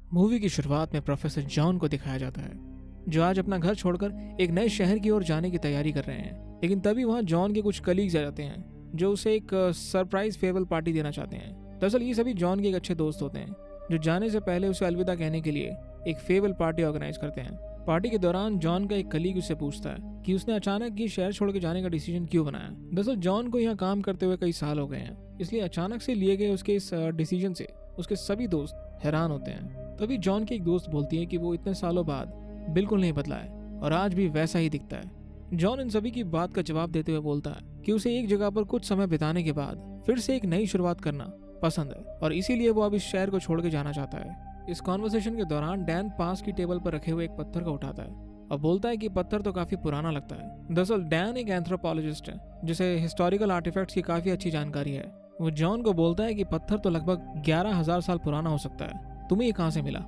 Movie की शुरुआत में प्रोफेसर जॉन को दिखाया जाता है, जो आज अपना घर छोड़कर एक नए शहर की ओर जाने की तैयारी कर रहे हैं। लेकिन तभी वहां जॉन के कुछ कलीग्स आ जाते हैं, जो उसे एक सरप्राइज फेयरवेल पार्टी देना चाहते हैं। दरअसल ये सभी जॉन के एक अच्छे दोस्त होते हैं, जो जाने से पहले उसे अलविदा कहने के लिए एक फेयरवेल पार्टी ऑर्गेनाइज करते हैं। पार्टी के दौरान जॉन का एक कलीग उससे पूछता है कि उसने अचानक ये शहर छोड़ के जाने का डिसीजन क्यों बनाया। दरअसल जॉन को यहाँ काम करते हुए कई साल हो गए हैं, इसलिए अचानक से लिए गए उसके इस डिसीजन से उसके सभी दोस्त हैरान होते हैं। तभी जॉन की एक दोस्त बोलती है कि वो इतने सालों बाद बिल्कुल नहीं बदला है और आज भी वैसा ही दिखता है। जॉन इन सभी की बात का जवाब देते हुए बोलता है कि उसे एक जगह पर कुछ समय बिताने के बाद फिर से एक नई शुरुआत करना पसंद है और इसीलिए वो अब इस शहर को छोड़ के जाना चाहता है। इस कॉन्वर्सेशन के दौरान डैन पास की टेबल पर रखे हुए एक पत्थर को उठाता है और बोलता है कि पत्थर तो काफी पुराना लगता है। दरअसल डैन एक एंथ्रोपोलॉजिस्ट है, जिसे हिस्टोरिकल आर्टिफैक्ट्स की काफी अच्छी जानकारी है। वो जॉन को बोलता है कि पत्थर तो लगभग 11,000 साल पुराना हो सकता है, तुम्हें ये कहाँ से मिला।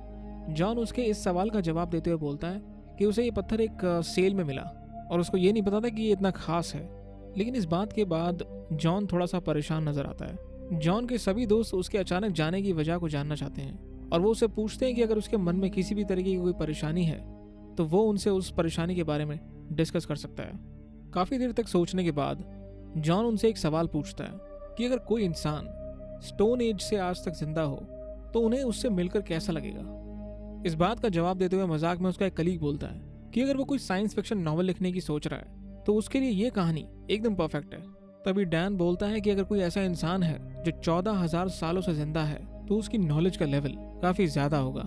जॉन उसके इस सवाल का जवाब देते हुए बोलता है कि उसे ये पत्थर एक सेल में मिला और उसको ये नहीं पता था कि ये इतना खास है। लेकिन इस बात के बाद जॉन थोड़ा सा परेशान नजर आता है। जॉन के सभी दोस्त उसके अचानक जाने की वजह को जानना चाहते हैं और वो उसे पूछते हैं कि अगर उसके मन में किसी भी तरीके की कोई परेशानी है तो वो उनसे उस परेशानी के बारे में डिस्कस कर सकता है। काफी देर तक सोचने के बाद जॉन उनसे एक सवाल पूछता है कि अगर कोई इंसान स्टोन एज से आज तक जिंदा हो तो उन्हें उससे मिलकर कैसा लगेगा। इस बात का जवाब देते हुए मजाक में उसका एक कलीग बोलता है कि अगर वो कोई साइंस फिक्शन नॉवल लिखने की सोच रहा है तो उसके लिए ये कहानी एकदम परफेक्ट है। तभी डैन बोलता है कि अगर कोई ऐसा इंसान है जो 14,000 सालों से जिंदा है तो उसकी नॉलेज का लेवल काफी ज्यादा होगा।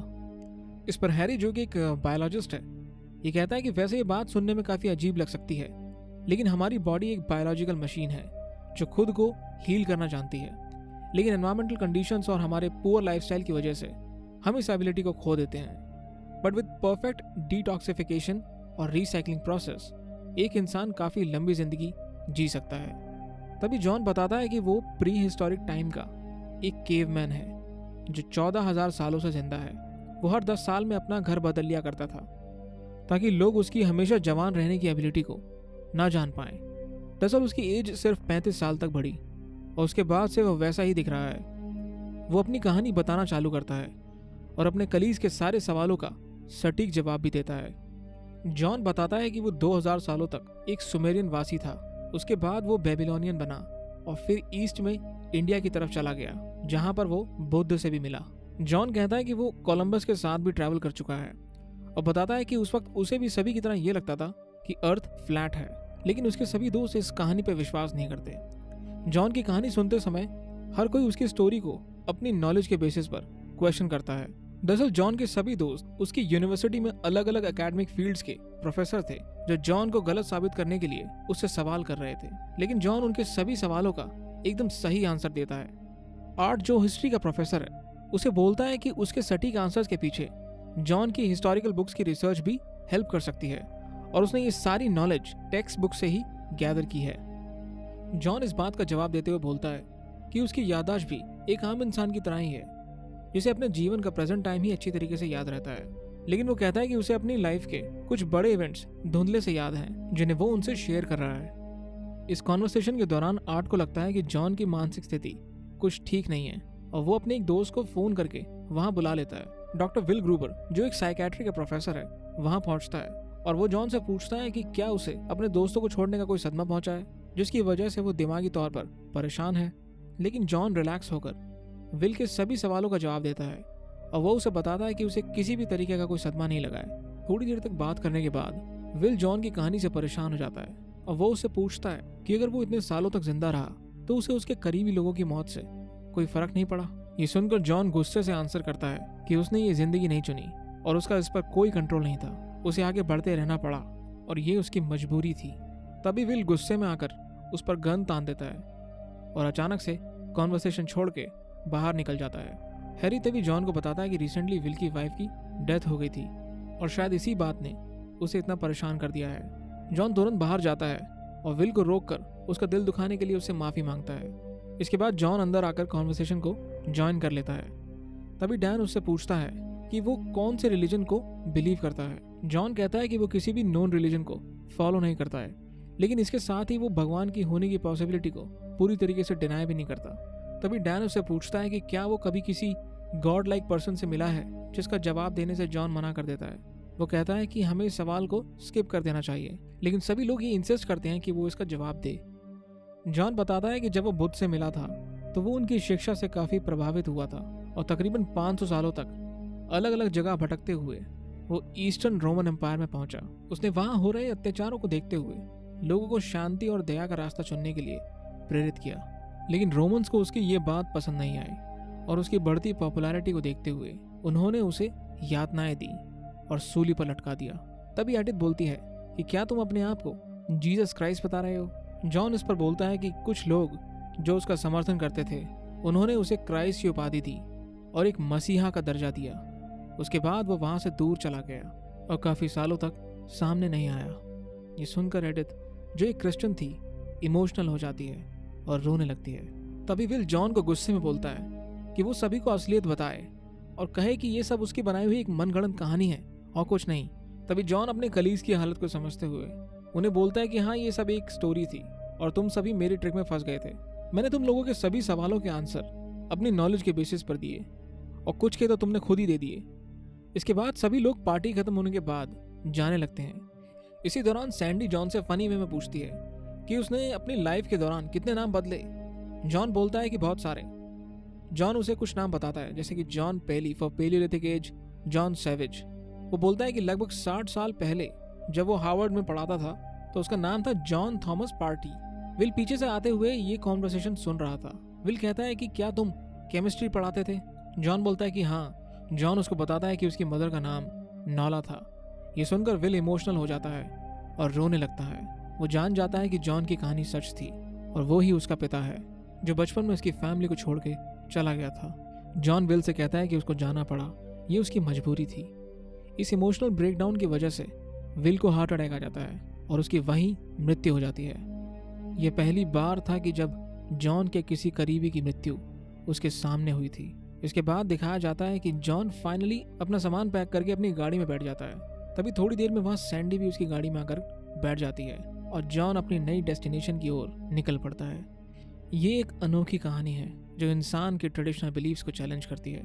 इस पर हैरी, जो कि एक बायोलॉजिस्ट है, ये कहता है कि वैसे ये बात सुनने में काफी अजीब लग सकती है, लेकिन हमारी बॉडी एक बायोलॉजिकल मशीन है जो खुद को हील करना जानती है। लेकिन एनवायरमेंटल कंडीशंस और हमारे पुअर लाइफस्टाइल की वजह से हम इस एबिलिटी को खो देते हैं। बट विद परफेक्ट डिटॉक्सिफिकेशन और रिसाइकलिंग प्रोसेस एक इंसान काफी लंबी जिंदगी जी सकता है। तभी जॉन बताता है कि वो प्री हिस्टोरिक टाइम का एक केवमैन है जो 14,000 सालों से जिंदा है। वो हर 10 साल में अपना घर बदल लिया करता था ताकि लोग उसकी हमेशा जवान रहने की एबिलिटी को ना जान पाए। दरअसल उसकी एज सिर्फ 35 साल तक बढ़ी और उसके बाद से वह वैसा ही दिख रहा है। वो अपनी कहानी बताना चालू करता है और अपने कलीग के सारे सवालों का सटीक जवाब भी देता है। जॉन बताता है कि वो 2000 सालों तक एक सुमेरियन वासी था, उसके बाद वो बेबीलोनियन बना और फिर ईस्ट में इंडिया की तरफ चला गया, जहां पर वो बुद्ध से भी मिला। जॉन कहता है कि वो कोलंबस के साथ भी ट्रैवल कर चुका है और बताता है कि उस वक्त उसे भी सभी की तरह ये लगता था कि अर्थ फ्लैट है, लेकिन उसके सभी दोस्त इस कहानी पर विश्वास नहीं करते। जॉन की कहानी सुनते समय हर कोई उसकी स्टोरी को अपनी नॉलेज के बेसिस पर क्वेश्चन करता है। दरअसल जॉन के सभी दोस्त उसकी यूनिवर्सिटी में अलग अलग एकेडमिक फील्ड्स के प्रोफेसर थे, जो जॉन को गलत साबित करने के लिए उससे सवाल कर रहे थे। लेकिन जॉन उनके सभी सवालों का एकदम सही आंसर देता है। आर्ट, जो हिस्ट्री का प्रोफेसर है, उसे बोलता है कि उसके सटीक आंसर्स के पीछे जॉन की हिस्टोरिकल बुक्स की रिसर्च भी हेल्प कर सकती है और उसने ये सारी नॉलेज टेक्स्ट बुक से ही गैदर की है। जॉन इस बात का जवाब देते हुए बोलता है कि उसकी याददाश्त भी एक आम इंसान की तरह ही है, जिसे अपने जीवन का प्रेजेंट टाइम ही अच्छी तरीके से याद रहता है। लेकिन वो कहता है कि उसे अपनी लाइफ के कुछ बड़े इवेंट्स धुंधले से याद हैं, जिन्हें वो उनसे शेयर कर रहा है। इस कॉन्वर्सेशन के दौरान आर्ट को लगता है कि जॉन की मानसिक स्थिति कुछ ठीक नहीं है और वो अपने एक दोस्त को फोन करके वहां बुला लेता है। डॉक्टर विल ग्रूबर, जो एक साइकेट्री का प्रोफेसर है, वहां पहुंचता है और वो जॉन से पूछता है कि क्या उसे अपने दोस्तों को छोड़ने का कोई सदमा पहुंचा है, जिसकी वजह से वो दिमागी तौर पर परेशान है। लेकिन जॉन रिलैक्स होकर विल के सभी सवालों का जवाब देता है और वो उसे बताता है कि उसे किसी भी तरीके का कोई सदमा नहीं लगा है। थोड़ी देर तक बात करने के बाद विल जॉन की कहानी से परेशान हो जाता है और वो उससे पूछता है कि अगर वो इतने सालों तक जिंदा रहा तो उसे उसके करीबी लोगों की मौत से कोई फर्क नहीं पड़ा। ये सुनकर जॉन गुस्से से आंसर करता है कि उसने ये जिंदगी नहीं चुनी और उसका इस पर कोई कंट्रोल नहीं था, उसे आगे बढ़ते रहना पड़ा और ये उसकी मजबूरी थी। तभी विल गुस्से में आकर उस पर गन तान देता है और अचानक से कॉन्वर्सेशन छोड़ के बाहर निकल जाता है। हैरी तभी जॉन को बताता है कि रिसेंटली विल की वाइफ की डेथ हो गई थी और शायद इसी बात ने उसे इतना परेशान कर दिया है। जॉन तुरंत बाहर जाता है और विल को रोककर उसका दिल दुखाने के लिए उससे माफी मांगता है। इसके बाद जॉन अंदर आकर कॉन्वर्सेशन को ज्वाइन कर लेता है। तभी डैन उससे पूछता है कि वो कौन से रिलीजन को बिलीव करता है। जॉन कहता है कि वो किसी भी नॉन रिलीजन को फॉलो नहीं करता है, लेकिन इसके साथ ही वो भगवान की होने की पॉसिबिलिटी को पूरी तरीके से डिनाई भी नहीं करता। तभी डैन उससे पूछता है कि क्या वो कभी किसी गॉड लाइक पर्सन से मिला है, जिसका जवाब देने से जॉन मना कर देता है। वो कहता है कि हमें इस सवाल को स्किप कर देना चाहिए, लेकिन सभी लोग ये इंसिस्ट करते हैं कि वो इसका जवाब दे। जॉन बताता है कि जब वो बुद्ध से मिला था तो वो उनकी शिक्षा से काफी प्रभावित हुआ था और तकरीबन 500 सालों तक अलग अलग जगह भटकते हुए वो ईस्टर्न रोमन एम्पायर में पहुंचा। उसने वहां हो रहे अत्याचारों को देखते हुए लोगों को शांति और दया का रास्ता चुनने के लिए प्रेरित किया। लेकिन रोमन्स को उसकी ये बात पसंद नहीं आई और उसकी बढ़ती पॉपुलैरिटी को देखते हुए उन्होंने उसे यातनाएं दी और सूली पर लटका दिया। तभी एडिथ बोलती है कि क्या तुम अपने आप को जीसस क्राइस्ट बता रहे हो? जॉन इस पर बोलता है कि कुछ लोग जो उसका समर्थन करते थे उन्होंने उसे क्राइस्ट की उपाधि दी और एक मसीहा का दर्जा दिया। उसके बाद वो वहां से दूर चला गया और काफी सालों तक सामने नहीं आया। ये सुनकर एडिथ, जो एक क्रिश्चियन थी, इमोशनल हो जाती है और रोने लगती है। तभी विल जॉन को गुस्से में बोलता है कि वो सभी को असलियत बताए और कहे कि ये सब उसकी बनाई हुई एक मनगढ़ंत कहानी है और कुछ नहीं। तभी जॉन अपने कलीग्स की हालत को समझते हुए उन्हें बोलता है कि हाँ, ये सब एक स्टोरी थी और तुम सभी मेरी ट्रिक में फंस गए थे। मैंने तुम लोगों के सभी सवालों के आंसर अपनी नॉलेज के बेसिस पर दिए और कुछ के तो तुमने खुद ही दे दिए। इसके बाद सभी लोग पार्टी खत्म होने के बाद जाने लगते हैं। इसी दौरान सैंडी जॉन से फनी वे में पूछती है कि उसने अपनी लाइफ के दौरान कितने नाम बदले। जॉन बोलता है कि बहुत सारे। जॉन उसे कुछ नाम बताता है, जैसे कि John Pelly for Paleolithic age, John Savage. वो बोलता है कि लगभग 60 साल पहले जब वो हार्वर्ड में पढ़ाता था तो उसका नाम था जॉन थॉमस पार्टी। विल पीछे से आते हुए ये कॉन्वर्सेशन सुन रहा था। विल कहता है कि क्या तुम केमिस्ट्री पढ़ाते थे? जॉन बोलता है कि हाँ। जॉन उसको बताता है कि उसकी मदर का नाम नॉला था। ये सुनकर विल इमोशनल हो जाता है और रोने लगता है। वो जान जाता है कि जॉन की कहानी सच थी और वो ही उसका पिता है जो बचपन में उसकी फैमिली को छोड़ के चला गया था। जॉन विल से कहता है कि उसको जाना पड़ा, ये उसकी मजबूरी थी। इस इमोशनल ब्रेकडाउन की वजह से विल को हार्ट अटैक आ जाता है और उसकी वहीं मृत्यु हो जाती है। यह पहली बार था कि जब जॉन के किसी करीबी की मृत्यु उसके सामने हुई थी। इसके बाद दिखाया जाता है कि जॉन फाइनली अपना सामान पैक करके अपनी गाड़ी में बैठ जाता है। तभी थोड़ी देर में वहां सैंडी भी उसकी गाड़ी में आकर बैठ जाती है और जॉन अपनी नई डेस्टिनेशन की ओर निकल पड़ता है। ये एक अनोखी कहानी है जो इंसान के ट्रेडिशनल बिलीव्स को चैलेंज करती है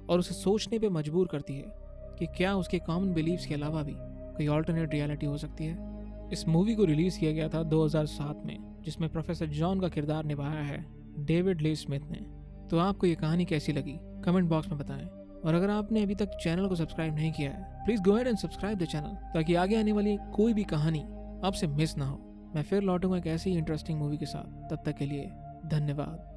और उसे सोचने पे मजबूर करती है कि क्या उसके कॉमन बिलीव्स के अलावा भी कोई ऑल्टरनेट रियलिटी हो सकती है। इस मूवी को रिलीज किया गया था 2007 में, जिसमें प्रोफेसर जॉन का किरदार निभाया है डेविड ली स्मिथ ने। तो आपको ये कहानी कैसी लगी कमेंट बॉक्स में बताएं और अगर आपने अभी तक चैनल को सब्सक्राइब नहीं किया है please go ahead and subscribe the channel ताकि आगे आने वाली कोई भी कहानी आपसे मिस ना हो। मैं फिर लौटूंगा एक ऐसी इंटरेस्टिंग मूवी के साथ। तब तक के लिए धन्यवाद।